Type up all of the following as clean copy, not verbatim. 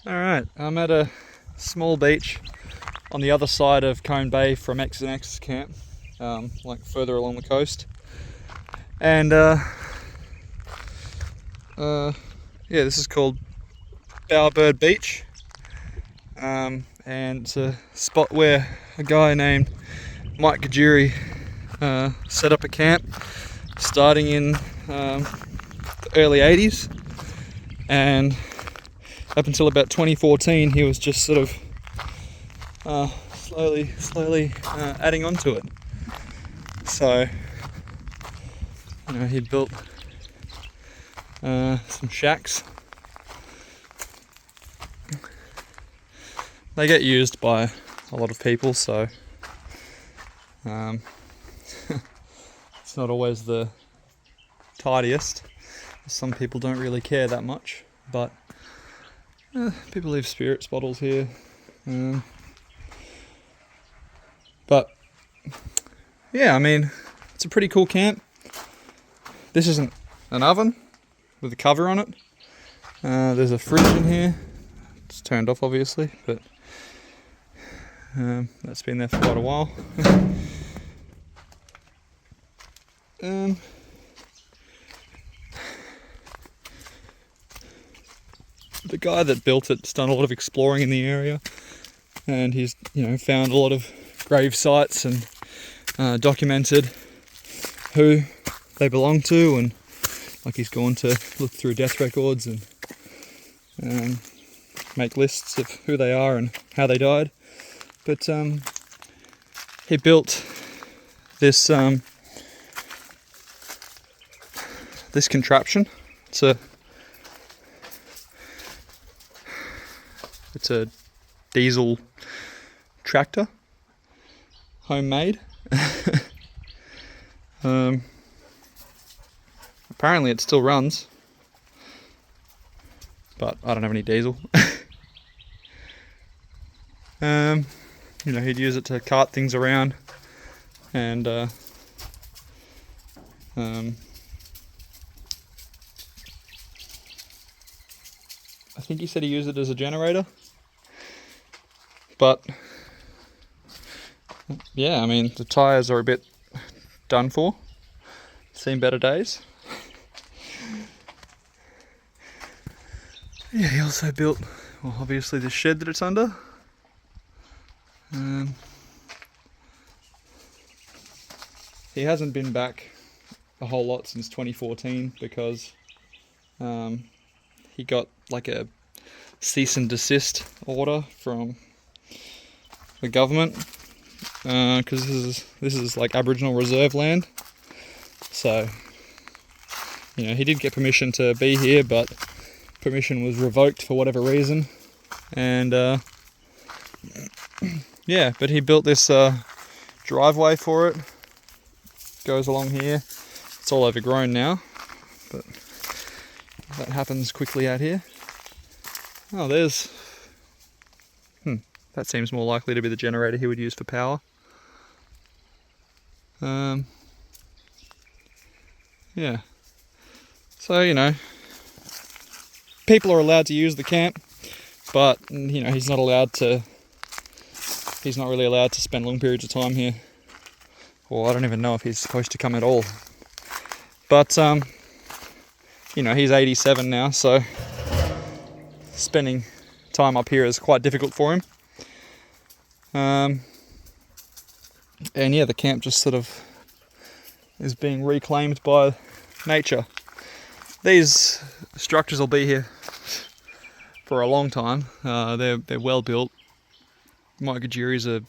Alright, I'm at a small beach on the other side of Cone Bay from X and X's camp, like further along the coast. And yeah, this is called Bowerbird Beach, and it's a spot where a guy named Mike Gugeris set up a camp starting in the early 80s, and up until about 2014 he was just sort of slowly adding on to it. So, you know, he built some shacks. They get used by a lot of people, so it's not always the tidiest. Some people don't really care that much, but people leave spirits bottles here. But yeah, I mean, it's a pretty cool camp. This isn't an oven with a cover on it. There's a fridge in here. It's turned off obviously, but that's been there for quite a while. The guy that built it's done a lot of exploring in the area, and he's, you know, found a lot of grave sites and documented who they belong to, and like he's gone to look through death records and make lists of who they are and how they died. But he built this this contraption. It's a diesel tractor, homemade. Apparently it still runs, but I don't have any diesel. You know, he'd use it to cart things around, and I think he said he used it as a generator. But yeah, I mean, the tyres are a bit done for. Seen better days. Yeah, he also built, well, obviously the shed that it's under. He hasn't been back a whole lot since 2014 because he got like a cease and desist order from the government, because this is like Aboriginal reserve land. So, you know, he did get permission to be here, but permission was revoked for whatever reason. And yeah, but he built this driveway for it. Goes along here. It's all overgrown now, but that happens quickly out here. Oh, there's... that seems more likely to be the generator he would use for power. Yeah. So, you know, people are allowed to use the camp, but, you know, he's not really allowed to spend long periods of time here. Or I don't even know if he's supposed to come at all. But, you know, he's 87 now, so spending time up here is quite difficult for him. And yeah, the camp just sort of is being reclaimed by nature. These structures will be here for a long time. They're well built. Mike Gugeris is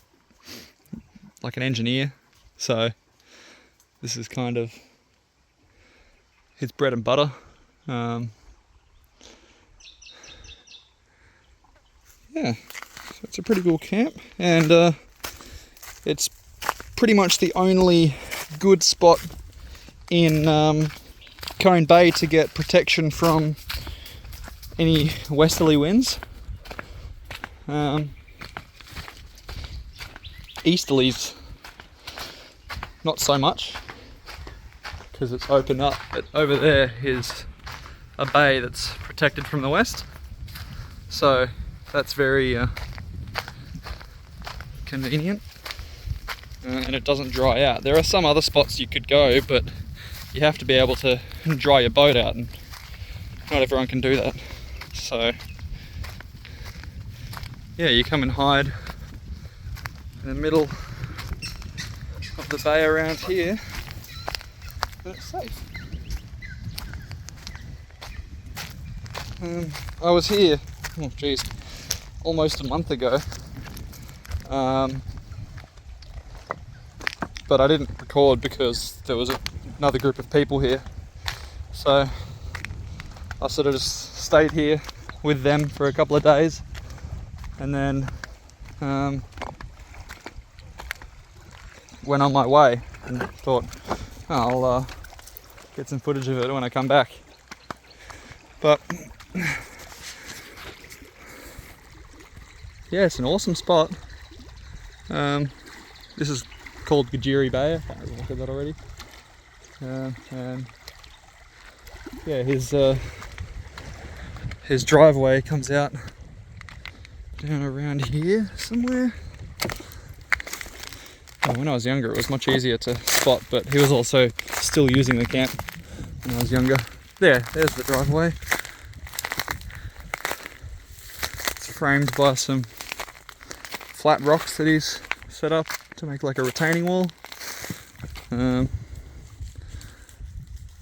like an engineer, so this is kind of his bread and butter. Yeah, so it's a pretty cool camp, and it's pretty much the only good spot in Cone Bay to get protection from any westerly winds. Easterlies, not so much, because it's open up, but over there is a bay that's protected from the west. So that's very convenient, and it doesn't dry out. There are some other spots you could go, but you have to be able to dry your boat out, and not everyone can do that. So yeah, you come and hide in the middle of the bay around here, and it's safe. I was here, oh geez, almost a month ago, but I didn't record because there was another group of people here, so I sort of just stayed here with them for a couple of days, and then went on my way and thought, oh, I'll get some footage of it when I come back. But yeah, it's an awesome spot. This is called Gugeris Bay. I can't remember if I said that already. And yeah, his driveway comes out down around here somewhere. Oh, when I was younger, it was much easier to spot, but he was also still using the camp when I was younger. There's the driveway. It's framed by some flat rocks that he's set up to make like a retaining wall. I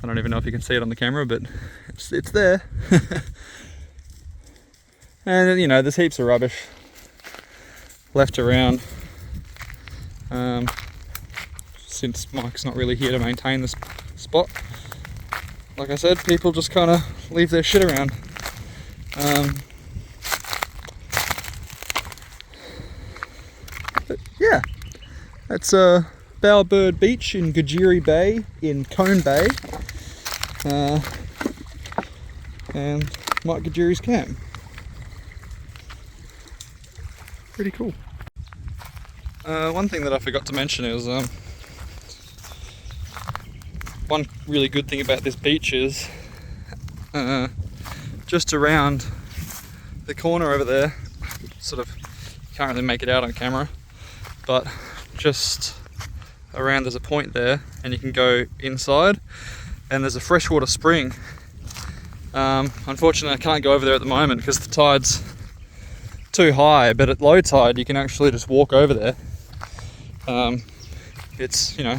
don't even know if you can see it on the camera, but it's there. And you know, there's heaps of rubbish left around. Since Mike's not really here to maintain this spot, like I said, people just kind of leave their shit around. But yeah, that's Bowerbird Beach in Gugeris Bay in Cone Bay, and Mike Gugeris camp. Pretty cool. One thing that I forgot to mention is one really good thing about this beach is just around the corner over there, sort of can't really make it out on camera, but just around there's a point there and you can go inside, and there's a freshwater spring. Unfortunately I can't go over there at the moment because the tide's too high, but at low tide you can actually just walk over there. It's, you know,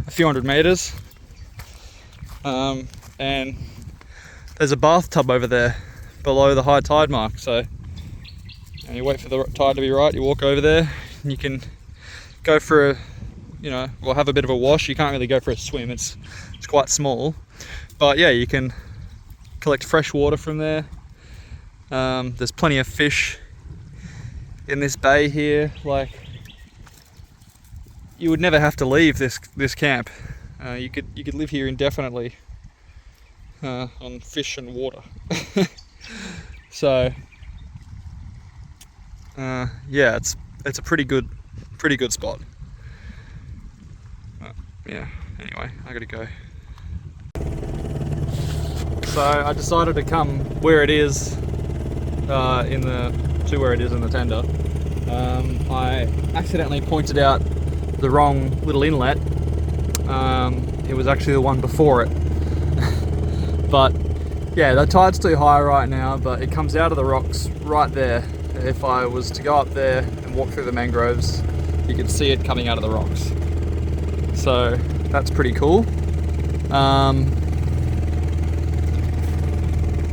a few hundred meters, and there's a bathtub over there below the high tide mark, so you wait for the tide to be right, you walk over there and you can go for a, you know, well, have a bit of a wash. You can't really go for a swim, it's quite small, but yeah, you can collect fresh water from there. There's plenty of fish in this bay here. Like, you would never have to leave this camp. You could live here indefinitely on fish and water. So yeah, it's a pretty good spot. Yeah. Anyway, I gotta go. So I decided to come where it is to where it is in the tender. I accidentally pointed out the wrong little inlet. It was actually the one before it. But yeah, the tide's too high right now, but it comes out of the rocks right there. If I was to go up there and walk through the mangroves, you could see it coming out of the rocks. So that's pretty cool.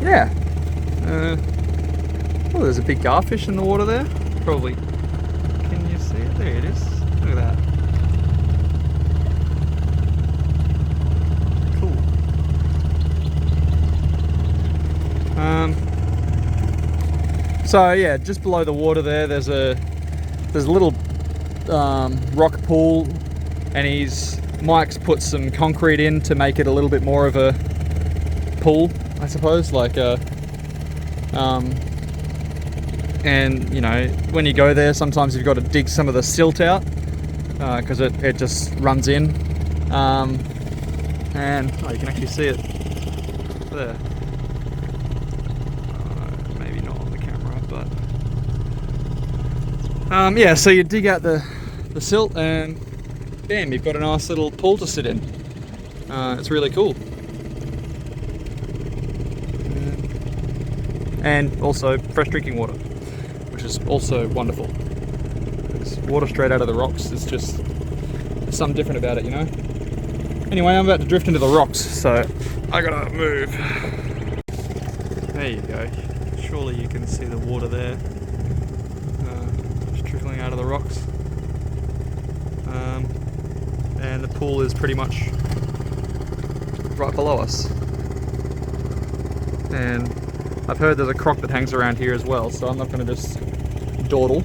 Yeah. Oh, there's a big garfish in the water there. Probably. Can you see it? There it is. Look at that. Cool. So yeah, just below the water there, there's a little rock pool, and Mike's put some concrete in to make it a little bit more of a pool, I suppose, like and you know, when you go there, sometimes you've got to dig some of the silt out because it just runs in, and oh, you can actually see it there. Maybe not on the camera, but Yeah, so you dig out the silt and bam, you've got a nice little pool to sit in. It's really cool. And also fresh drinking water, which is also wonderful. It's water straight out of the rocks. It's just, there's something different about it, you know? Anyway, I'm about to drift into the rocks, so I gotta move. There you go. Surely you can see the water there. Just trickling out of the rocks. And the pool is pretty much right below us. And I've heard there's a croc that hangs around here as well, so I'm not going to just dawdle.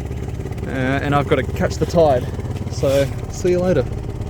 And I've got to catch the tide. So, see you later.